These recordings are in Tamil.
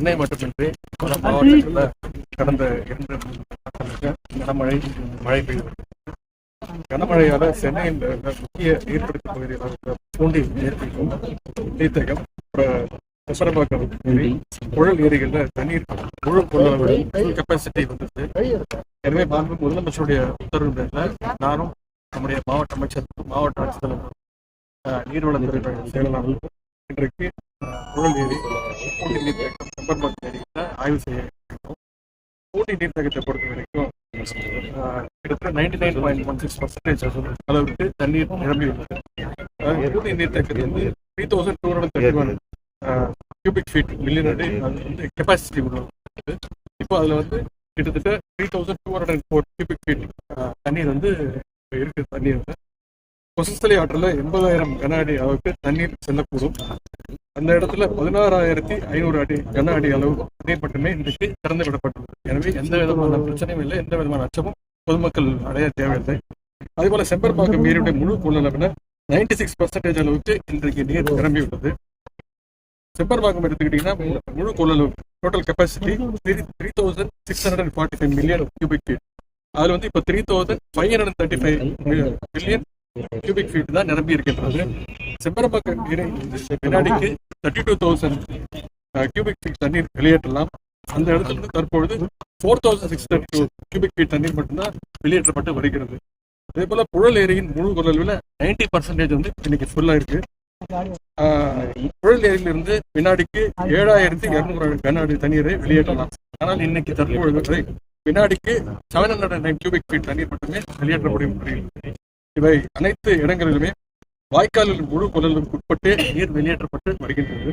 சென்னை மட்டுமின்றி பல மாவட்டங்களில் கடந்த 2 நாட்களுக்கு மழை பெய்து. கனமழையால சென்னையில் முக்கிய நீர்பிடிப்பு பகுதிகளாக பூண்டி நீர்த்தேக்கம், செம்பரம்பாக்கம் ஏரி, புழல் ஏரிகளில் தண்ணீர் முழு கொள்ளளவு கெப்பாசிட்டி வந்துச்சு. எனவே முதலமைச்சருடைய உத்தரவு பேரில் நானும் நம்முடைய மாவட்ட அமைச்சர், மாவட்ட ஆட்சித்தலைவர், நீர்வளத்துறை செயலாளர் இன்றைக்கு புழல் ஏரி, பூண்டி நீர்த்தேக்கம், செம்பரம்பாக்கம் ஏரிகளை ஆய்வு செய்ய இருக்கிறோம். பூண்டி நீர்த்தேக்கத்தை பொறுத்த வரைக்கும் கிட்டத்தட்ட 99.16% அளவுக்கு தண்ணீர் நிரம்பியுள்ளது. பூண்டி நீர்த்தேக்கத்தில் வந்து 3231 கியூபிக் ஃபீட் மில்லியன் அடி வந்து கெப்பாசிட்டி உள்ளது. இப்போ அதில் வந்து கிட்டத்தட்ட 3204 கியூபிக் ஃபீட் தண்ணீர் வந்து இருக்கு. தண்ணீர் வந்து கொசஸ்தலை ஆற்றில் 80,000 கன அடி அளவுக்கு தண்ணீர் செல்லக்கூடும். அந்த இடத்துல 16,500 அடி கன அடி அளவு தண்ணீர் மட்டுமே இன்றைக்கு திறந்து விடப்பட்டுள்ளது. எனவே எந்த விதமான பிரச்சனையும் இல்லை, எந்த விதமான அச்சமும் பொதுமக்கள் அடைய தேவையில்லை. அதேபோல செம்பரம்பாக்கம் ஏரியுடைய முழு கொள்ளளவுல 96% அளவுக்கு இன்றைக்கு நீர் நிரம்பியுள்ளது. செம்பரம்பாக்கம் எடுத்துக்கிட்டீங்கன்னா முழு கொள்ளளவு total capacity 3645 million cubic feet. அதுல வந்து இப்போ 3535 மில்லியன் கியூபிக் ஃபீட் தான் நிரம்பி இருக்கின்றது. செம்பரம்பாக்கம் ஏரி வினாடிக்கு 32,000 கியூபிக் ஃபீட் தண்ணீர் வெளியேற்றலாம். அந்த இடத்துல இருந்து தற்பொழுது 4632 கியூபிக் ஃபீட் தண்ணீர் மட்டும்தான் வெளியேற்றப்பட்டு வருகிறது. அதே போல புழல் ஏரியின் முழு கொள்ளளவில் 90% வந்து இன்னைக்கு ஃபுல்லா இருக்கு. புழல் ஏரியிலிருந்து வினாடிக்கு 7200 கன அடி தண்ணீரை வெளியேற்றலாம். ஆனால் இன்னைக்கு தற்பொழுது வினாடிக்கு 709 கியூபிக் ஃபீட் தண்ணீர் மட்டுமே வெளியேற்றப்படும் முறையில் இவை அனைத்து இடங்களிலுமே வாய்க்காலில் முழு கொள்ளளவுக்கு உட்பட்டு நீர் வெளியேற்றப்பட்டு வருகின்றது.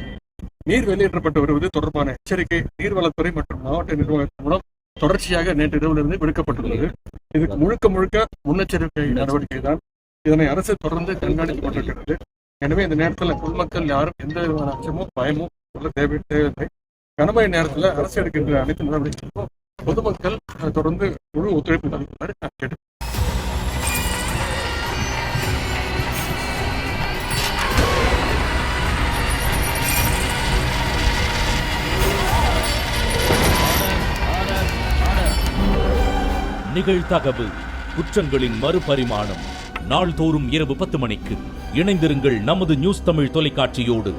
நீர் வெளியேற்றப்பட்டு வருவது தொடர்பான எச்சரிக்கை நீர்வளத்துறை மற்றும் மாவட்ட நிர்வாகத்தின் மூலம் தொடர்ச்சியாக நேற்று இரவிலிருந்து விடுக்கப்பட்டுள்ளது. இதுக்கு முழுக்க முன்னெச்சரிக்கை நடவடிக்கை தான். இதனை அரசு தொடர்ந்து கண்காணித்துக் கொண்டிருக்கிறது. எனவே இந்த நேரத்தில் பொதுமக்கள் யாரும் எந்த விதமான அச்சமோ பயமோ சொல்ல தேவையில்லை. கனமழை நேரத்தில் அரசு எடுக்கின்ற அனைத்து நடவடிக்கைகளுக்கும் பொதுமக்கள் தொடர்ந்து முழு ஒத்துழைப்பு நல்குமாறு நான் கேட்டு நிகழ்தகவு குற்றங்களின் மறுபரிமாணம் நாள்தோறும் இரவு 10 மணிக்கு இணைந்திருங்கள் நமது நியூஸ் தமிழ் தொலைக்காட்சியோடு.